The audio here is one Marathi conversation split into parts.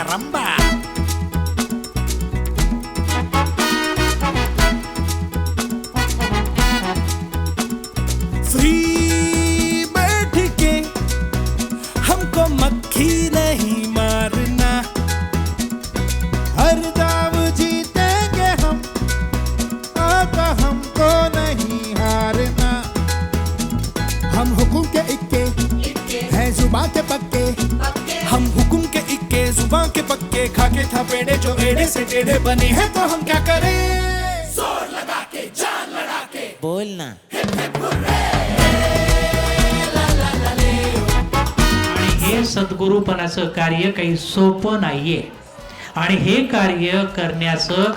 caramba. फ्री बैठ के हमको मक्खी नहीं मारना, हर दाव जीतेंगे हम, आता हमको नहीं हारना। हम हुकुम के इक्के हैं जुबां के पक्के, हम हुकुम के इक्के जुबां के पक्के, खाके था पेड़े जो एड़े से टेढ़े बने हैं, तो हम क्या करें? जोर लगा के जान लड़ा के बोलना। हे सद्गुरूपणाचं कार्य काही सोपं नाहीये आणि हे कार्य करण्याचं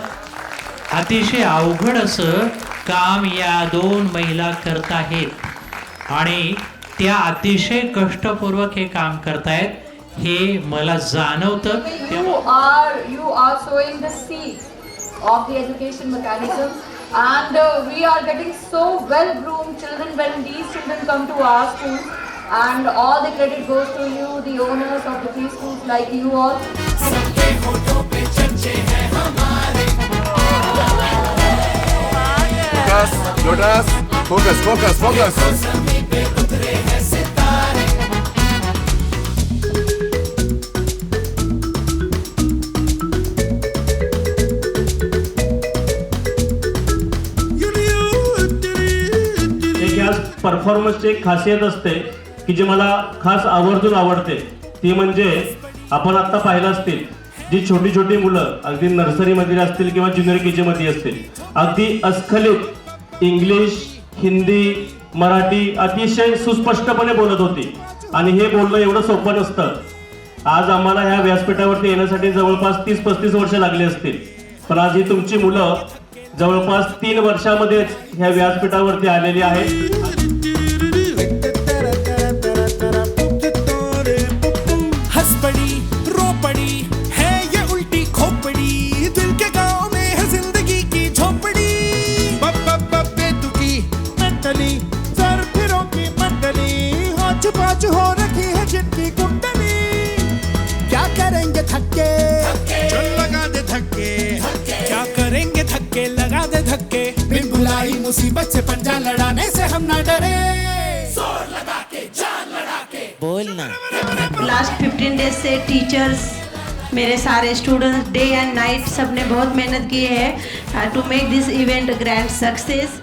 अतिशय अवघड असं काम या दोन महिला करत आहेत आणि त्या अतिशय कष्टपूर्वक हे काम करतायत हे मला जाणवतं. You are sowing the seed of the education mechanism, and we are getting so well groomed children when these children come to our schools, and all the credit goes to you, the owners of the free schools like you all. सबके होठों पे चर्चे हैं हमारे. Jonas, focus, focus, focus. ज़मीं पे उतरे हैं सितारे. एक या परफॉर्मन्सची एक खासियत असते की जी मला खास आवर्जून आवडते, ती म्हणजे आपण आता पाहिलं असतील जी छोटी छोटी मुलं अगदी नर्सरीमध्ये असतील किंवा ज्युनियर के जी मध्ये असतील, अगदी अस्खलित इंग्लिश, हिंदी, मराठी अतिशय सुस्पष्टपणे बोलत होती आणि हे बोलणं एवढं सोपं नसतं. आज आम्हाला ह्या व्यासपीठावरती येण्यासाठी जवळपास 30-35 वर्ष लागली असतील, पण आज ही तुमची मुलं जवळपास 3 वर्षामध्येच ह्या व्यासपीठावरती आलेली आहेत. हंस पड़ी रो पड़ी है ये उल्टी खोपड़ी, दिल के गांव में है जिंदगी की झोपड़ी. बेतुकी मेंटली सर फिरों की मंडली, होच पाच हो रखी है जिनकी कुंडली. क्या करेंगे थक्के चल लगा दे धक्के, क्या करेंगे थक्के लगा दे धक्के, बिन बुलाई मुसीबत से पंजा लड़ाने से हम ना डरे. जोर लगा के जान लड़ा के बोलना। लास्ट 15 डेज से टीचर्स, मेरे सारे स्टूडेंट्स डे एंड नाइट सब ने बहुत मेहनत की है to make this event grand success.